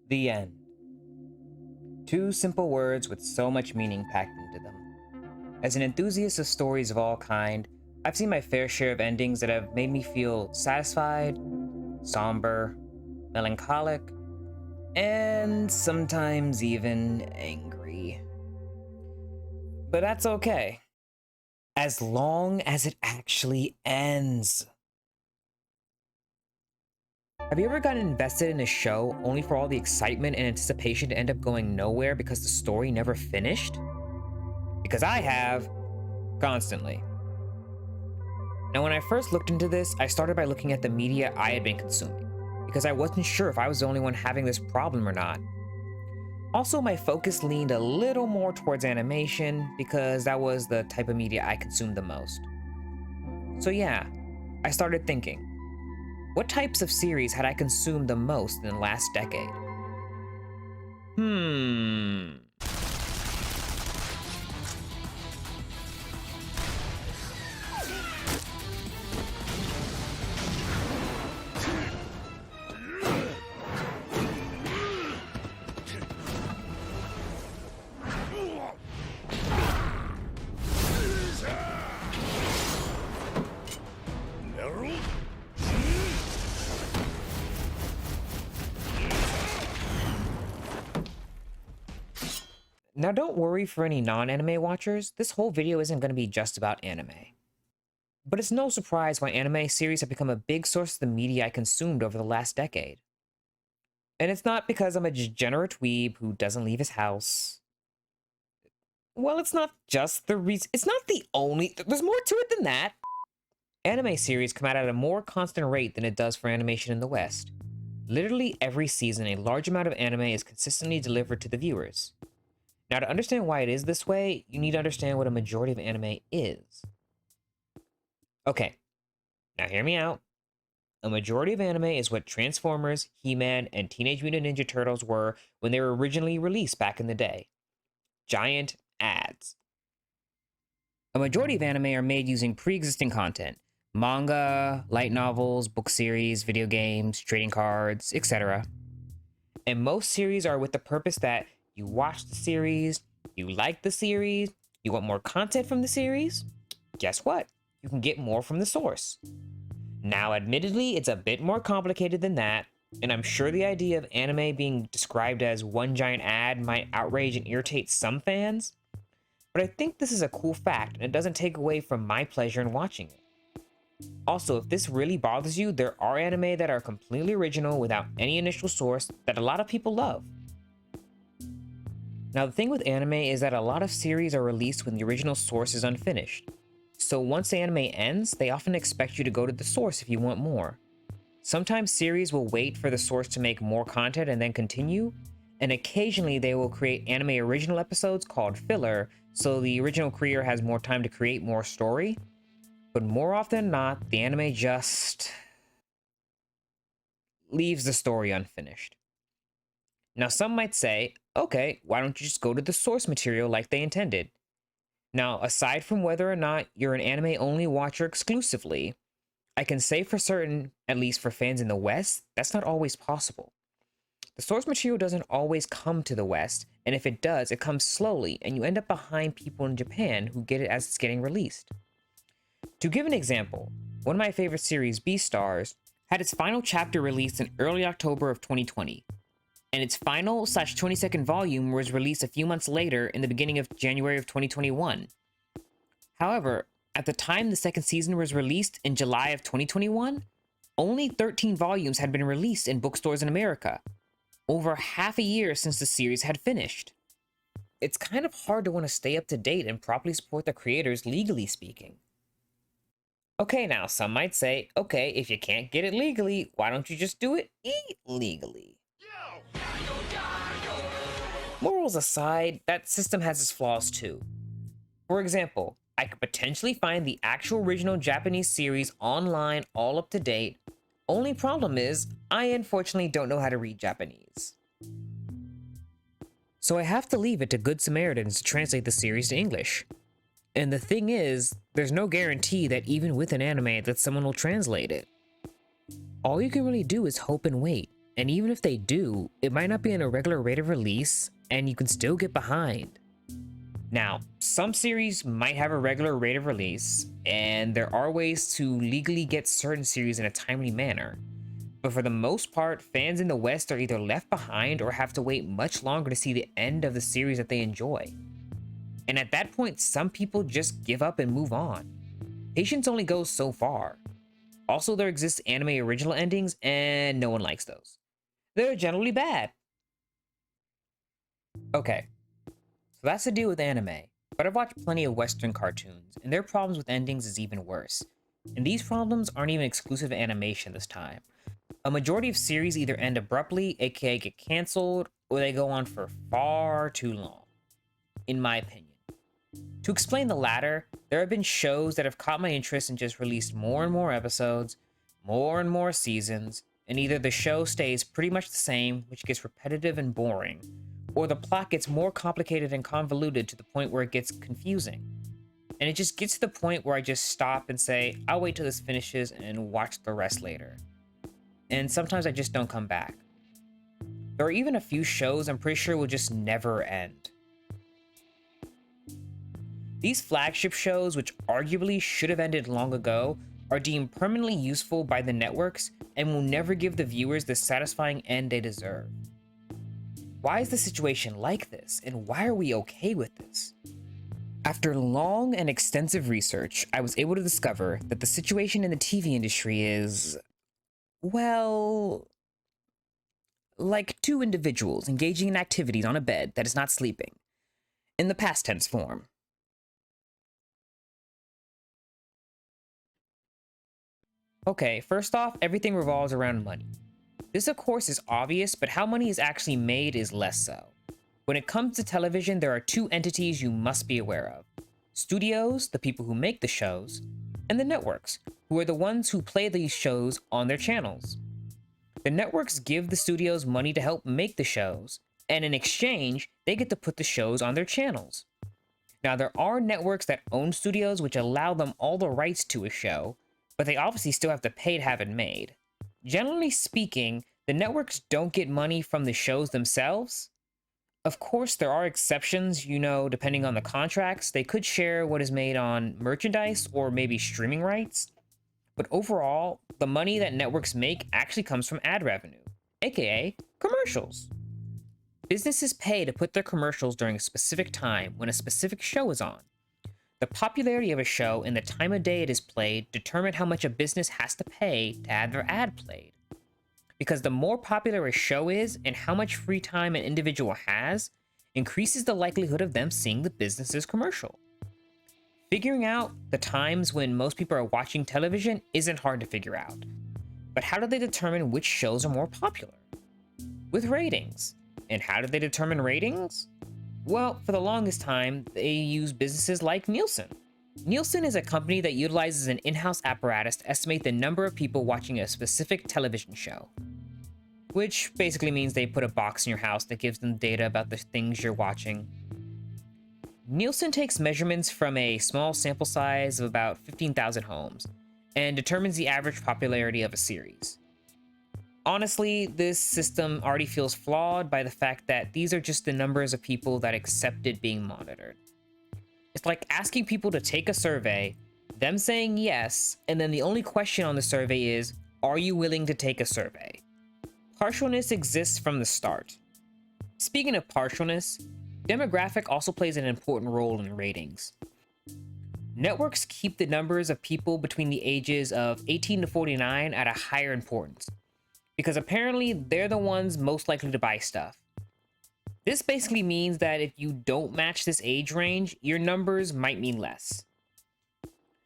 The end. Two simple words with so much meaning packed into them. As an enthusiast of stories of all kind, I've seen my fair share of endings that have made me feel satisfied, somber, melancholic, and sometimes even angry. But that's okay, as long as it actually ends. Have you ever gotten invested in a show only for all the excitement and anticipation to end up going nowhere because the story never finished? Because I have, constantly. Now, when I first looked into this, I started by looking at the media I had been consuming, because I wasn't sure if I was the only one having this problem or not. Also, my focus leaned a little more towards animation, because that was the type of media I consumed the most. So yeah, I started thinking, what types of series had I consumed the most in the last decade? Now don't worry for any non-anime watchers, this whole video isn't going to be just about anime. But it's no surprise why anime series have become a big source of the media I consumed over the last decade. And it's not because I'm a degenerate weeb who doesn't leave his house. Well, it's not just the reason, it's not the only, there's more to it than that. Anime series come out at a more constant rate than it does for animation in the West. Literally every season, a large amount of anime is consistently delivered to the viewers. Now, to understand why it is this way, you need to understand what a majority of anime is. Okay, now hear me out. A majority of anime is what Transformers, He-Man, and Teenage Mutant Ninja Turtles were when they were originally released back in the day. Giant ads. A majority of anime are made using pre-existing content. Manga, light novels, book series, video games, trading cards, etc. And most series are with the purpose that you watch the series, you like the series, you want more content from the series. Guess what? You can get more from the source. Now, admittedly, it's a bit more complicated than that, and I'm sure the idea of anime being described as one giant ad might outrage and irritate some fans, but I think this is a cool fact, and it doesn't take away from my pleasure in watching it. Also, if this really bothers you, there are anime that are completely original without any initial source that a lot of people love. Now, the thing with anime is that a lot of series are released when the original source is unfinished. So once the anime ends, they often expect you to go to the source if you want more. Sometimes series will wait for the source to make more content and then continue, and occasionally they will create anime original episodes called filler, so the original creator has more time to create more story. But more often than not, the anime just leaves the story unfinished. Now, some might say, okay, why don't you just go to the source material like they intended? Now, aside from whether or not you're an anime-only watcher exclusively, I can say for certain, at least for fans in the West, that's not always possible. The source material doesn't always come to the West, and if it does, it comes slowly, and you end up behind people in Japan who get it as it's getting released. To give an example, one of my favorite series, Beastars, had its final chapter released in early October of 2020. And its final/22nd volume was released a few months later in the beginning of January of 2021. However, at the time the second season was released in July of 2021, only 13 volumes had been released in bookstores in America, over half a year since the series had finished. It's kind of hard to want to stay up to date and properly support the creators legally speaking. Okay, now some might say, okay, if you can't get it legally, why don't you just do it illegally? Morals aside, that system has its flaws too. For example, I could potentially find the actual original Japanese series online all up to date. Only problem is, I unfortunately don't know how to read Japanese. So I have to leave it to Good Samaritans to translate the series to English. And the thing is, there's no guarantee that even with an anime that someone will translate it. All you can really do is hope and wait, And even if they do, it might not be in a regular rate of release, and you can still get behind. Now, some series might have a regular rate of release, and there are ways to legally get certain series in a timely manner. But for the most part, fans in the West are either left behind or have to wait much longer to see the end of the series that they enjoy. And at that point, some people just give up and move on. Patience only goes so far. Also, there exists anime original endings, and no one likes those. They're generally bad. Okay, so that's the deal with anime, but I've watched plenty of Western cartoons, and their problems with endings is even worse. And these problems aren't even exclusive to animation this time. A majority of series either end abruptly, aka get cancelled, or they go on for far too long, in my opinion. To explain the latter, there have been shows that have caught my interest and just released more and more episodes, more and more seasons, and either the show stays pretty much the same, which gets repetitive and boring, or the plot gets more complicated and convoluted to the point where it gets confusing. And it just gets to the point where I just stop and say, I'll wait till this finishes and watch the rest later. And sometimes I just don't come back. There are even a few shows I'm pretty sure will just never end. These flagship shows, which arguably should have ended long ago, are deemed permanently useful by the networks and will never give the viewers the satisfying end they deserve. Why is the situation like this, and why are we okay with this? After long and extensive research, I was able to discover that the situation in the TV industry is, well, like two individuals engaging in activities on a bed that is not sleeping, in the past tense form. Okay, first off, everything revolves around money. This of course is obvious, but how money is actually made is less so. When it comes to television, there are two entities you must be aware of. Studios, the people who make the shows, and the networks, who are the ones who play these shows on their channels. The networks give the studios money to help make the shows, and in exchange, they get to put the shows on their channels. Now, there are networks that own studios which allow them all the rights to a show, but they obviously still have to pay to have it made. Generally speaking, the networks don't get money from the shows themselves. Of course, there are exceptions, depending on the contracts. They could share what is made on merchandise or maybe streaming rights. But overall, the money that networks make actually comes from ad revenue, aka commercials. Businesses pay to put their commercials during a specific time when a specific show is on. The popularity of a show and the time of day it is played determine how much a business has to pay to have their ad played. Because the more popular a show is and how much free time an individual has, increases the likelihood of them seeing the business's commercial. Figuring out the times when most people are watching television isn't hard to figure out. But how do they determine which shows are more popular? With ratings. And how do they determine ratings? Well, for the longest time, they use businesses like Nielsen. Nielsen is a company that utilizes an in-house apparatus to estimate the number of people watching a specific television show. Which basically means they put a box in your house that gives them data about the things you're watching. Nielsen takes measurements from a small sample size of about 15,000 homes and determines the average popularity of a series. Honestly, this system already feels flawed by the fact that these are just the numbers of people that accept it being monitored. It's like asking people to take a survey, them saying yes, and then the only question on the survey is, are you willing to take a survey? Partialness exists from the start. Speaking of partialness, demographic also plays an important role in ratings. Networks keep the numbers of people between the ages of 18 to 49 at a higher importance, because apparently they're the ones most likely to buy stuff. This basically means that if you don't match this age range, your numbers might mean less.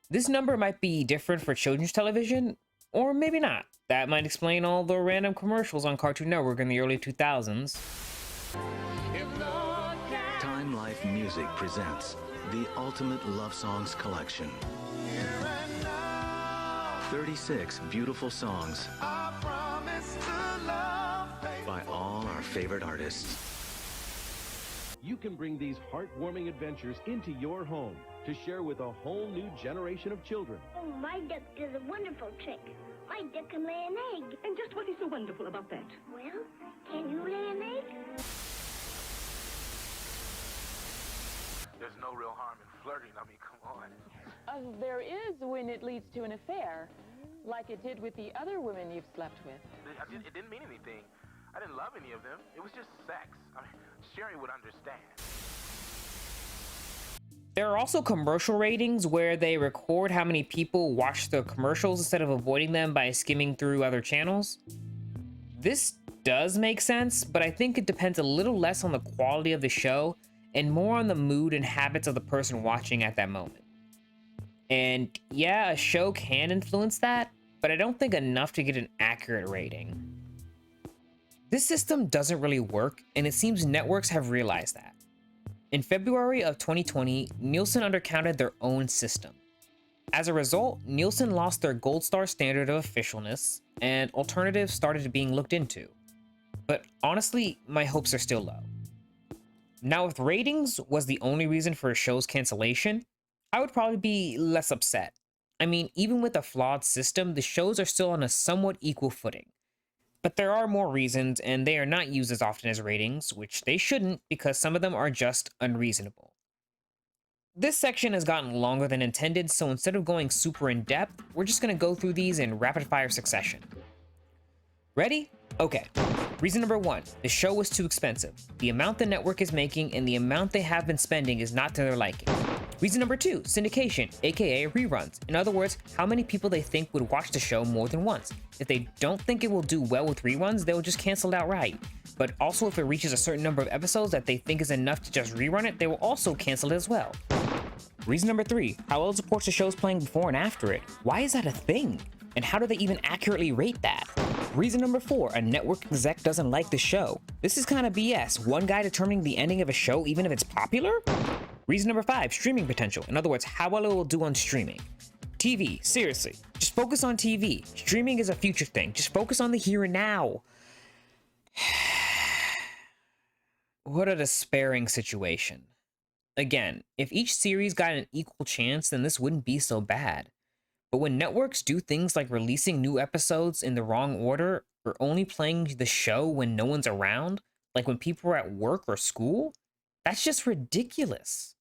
This number might be different for children's television, or maybe not. That might explain all the random commercials on Cartoon Network in the early 2000s. Time Life Music presents the Ultimate Love Songs Collection. 36 beautiful songs by all our favorite artists. You can bring these heartwarming adventures into your home. to share with a whole new generation of children. Oh, my duck does a wonderful trick. My duck can lay an egg. And just what is so wonderful about that? Well, can you lay an egg? There's no real harm in flirting. I mean, come on. There is when it leads to an affair, like it did with the other women you've slept with. It didn't mean anything. I didn't love any of them. It was just sex. I mean, Sherry would understand. There are also commercial ratings where they record how many people watch the commercials instead of avoiding them by skimming through other channels. This does make sense, but I think it depends a little less on the quality of the show and more on the mood and habits of the person watching at that moment. And yeah, a show can influence that, but I don't think enough to get an accurate rating. This system doesn't really work, and it seems networks have realized that. In February of 2020, Nielsen undercounted their own system. As a result, Nielsen lost their gold star standard of officialness, and alternatives started being looked into. But honestly, my hopes are still low. Now, if ratings was the only reason for a show's cancellation, I would probably be less upset. I mean, even with a flawed system, the shows are still on a somewhat equal footing. But there are more reasons, and they are not used as often as ratings, which they shouldn't because some of them are just unreasonable. This section has gotten longer than intended, so instead of going super in depth, we're just going to go through these in rapid fire succession. Ready? Okay. Reason number 1, the show was too expensive. The amount the network is making and the amount they have been spending is not to their liking. Reason number 2, syndication, aka reruns. In other words, how many people they think would watch the show more than once. If they don't think it will do well with reruns, they will just cancel it outright. But also if it reaches a certain number of episodes that they think is enough to just rerun it, they will also cancel it as well. Reason number 3, how well it supports the shows playing before and after it. Why is that a thing? And how do they even accurately rate that? Reason number 4, a network exec doesn't like the show. This is kind of BS. One guy determining the ending of a show even if it's popular? Reason number 5, streaming potential. In other words, how well it will do on streaming. TV, seriously, just focus on TV. Streaming is a future thing. Just focus on the here and now. What a despairing situation. Again, if each series got an equal chance, then this wouldn't be so bad. But when networks do things like releasing new episodes in the wrong order or only playing the show when no one's around, like when people are at work or school, that's just ridiculous.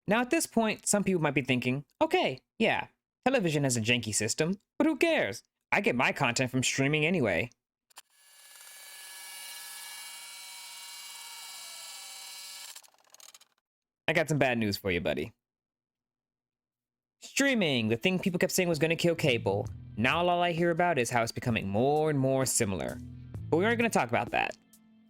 Now at this point, some people might be thinking, okay, yeah, television has a janky system, but who cares? I get my content from streaming anyway. I got some bad news for you, buddy. Streaming, the thing people kept saying was going to kill cable. Now all I hear about is how it's becoming more and more similar. But we aren't going to talk about that.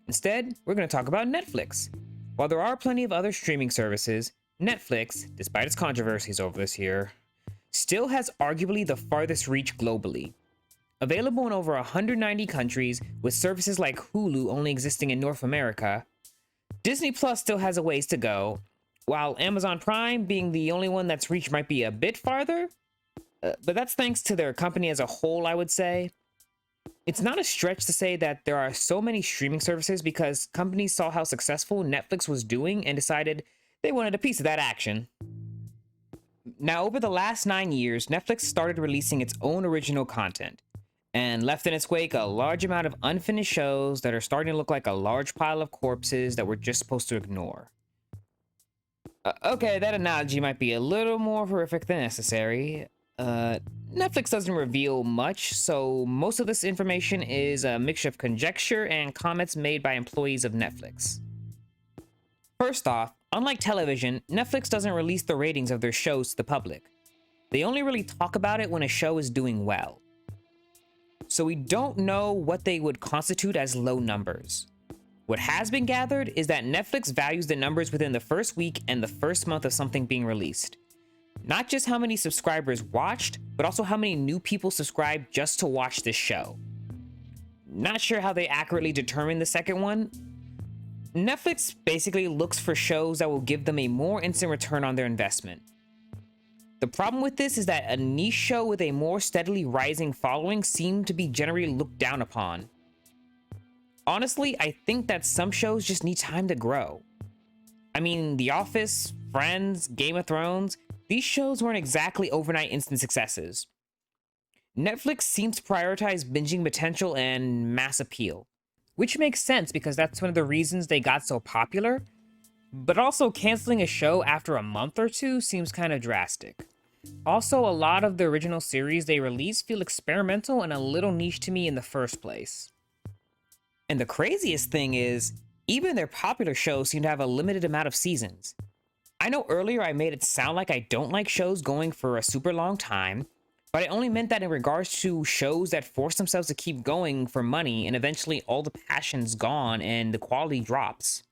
Instead, we're going to talk about Netflix. While there are plenty of other streaming services, Netflix, despite its controversies over this year, still has arguably the farthest reach globally. Available in over 190 countries, with services like Hulu only existing in North America, Disney Plus still has a ways to go, while Amazon Prime being the only one that's reached might be a bit farther, but that's thanks to their company as a whole, I would say. It's not a stretch to say that there are so many streaming services because companies saw how successful Netflix was doing and decided they wanted a piece of that action. Now, over the last 9 years, Netflix started releasing its own original content, and left in its wake a large amount of unfinished shows that are starting to look like a large pile of corpses that we're just supposed to ignore. Okay, that analogy might be a little more horrific than necessary. Netflix doesn't reveal much, so most of this information is a mixture of conjecture and comments made by employees of Netflix. First off, unlike television, Netflix doesn't release the ratings of their shows to the public. They only really talk about it when a show is doing well. So we don't know what they would constitute as low numbers. What has been gathered is that Netflix values the numbers within the first week and the first month of something being released. Not just how many subscribers watched, but also how many new people subscribed just to watch this show. Not sure how they accurately determine the second one. Netflix basically looks for shows that will give them a more instant return on their investment. The problem with this is that a niche show with a more steadily rising following seemed to be generally looked down upon. Honestly, I think that some shows just need time to grow. I mean, The Office, Friends, Game of Thrones, these shows weren't exactly overnight instant successes. Netflix seems to prioritize binging potential and mass appeal, which makes sense because that's one of the reasons they got so popular, but also canceling a show after a month or two seems kind of drastic. Also, a lot of the original series they release feel experimental and a little niche to me in the first place. And the craziest thing is, even their popular shows seem to have a limited amount of seasons. I know earlier I made it sound like I don't like shows going for a super long time, but I only meant that in regards to shows that force themselves to keep going for money and eventually all the passion's gone and the quality drops.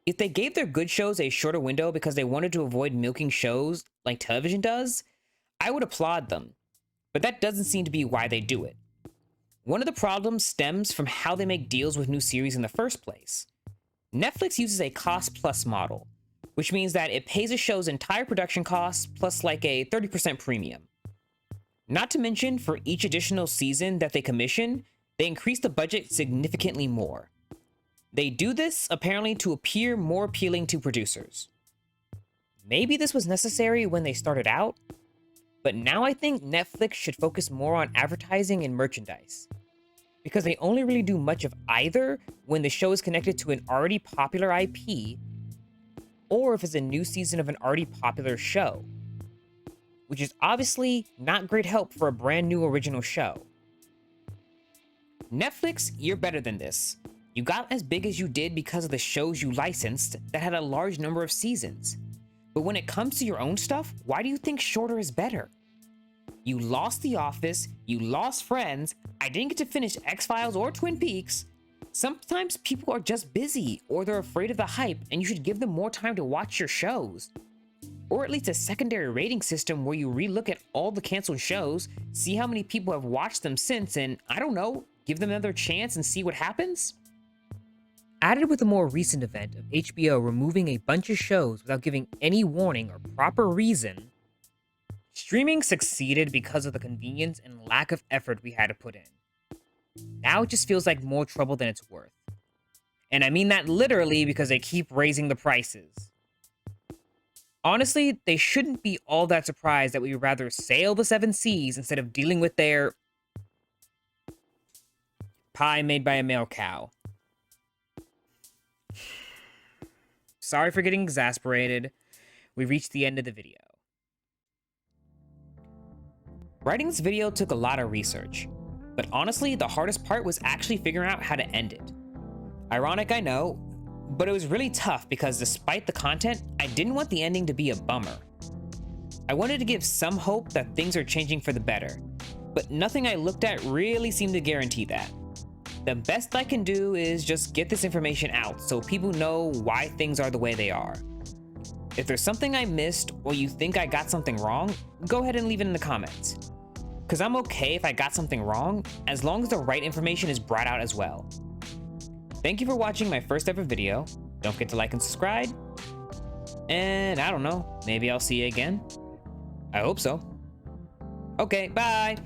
If they gave their good shows a shorter window because they wanted to avoid milking shows like television does, I would applaud them, but that doesn't seem to be why they do it. One of the problems stems from how they make deals with new series in the first place. Netflix uses a cost-plus model, which means that it pays a show's entire production costs plus like a 30% premium. Not to mention, for each additional season that they commission, they increase the budget significantly more. They do this apparently to appear more appealing to producers. Maybe this was necessary when they started out, but now I think Netflix should focus more on advertising and merchandise, because they only really do much of either when the show is connected to an already popular IP, or if it's a new season of an already popular show, which is obviously not great help for a brand new original show. Netflix, you're better than this. You got as big as you did because of the shows you licensed that had a large number of seasons. But when it comes to your own stuff, why do you think shorter is better? You lost The Office, you lost Friends, I didn't get to finish X-Files or Twin Peaks. Sometimes people are just busy or they're afraid of the hype and you should give them more time to watch your shows. Or at least a secondary rating system where you relook at all the canceled shows, see how many people have watched them since, and I don't know, give them another chance and see what happens? Added with a more recent event of HBO removing a bunch of shows without giving any warning or proper reason, streaming succeeded because of the convenience and lack of effort we had to put in. Now it just feels like more trouble than it's worth. And I mean that literally because they keep raising the prices. Honestly, they shouldn't be all that surprised that we would rather sail the 7 seas instead of dealing with their pie made by a male cow. Sorry for getting exasperated. We reached the end of the video. Writing this video took a lot of research, but honestly, the hardest part was actually figuring out how to end it. Ironic, I know, but it was really tough because despite the content, I didn't want the ending to be a bummer. I wanted to give some hope that things are changing for the better, but nothing I looked at really seemed to guarantee that. The best I can do is just get this information out so people know why things are the way they are. If there's something I missed or you think I got something wrong, go ahead and leave it in the comments. Cause I'm okay if I got something wrong, as long as the right information is brought out as well. Thank you for watching my first ever video. Don't forget to like and subscribe. And I don't know, maybe I'll see you again. I hope so. Okay, bye.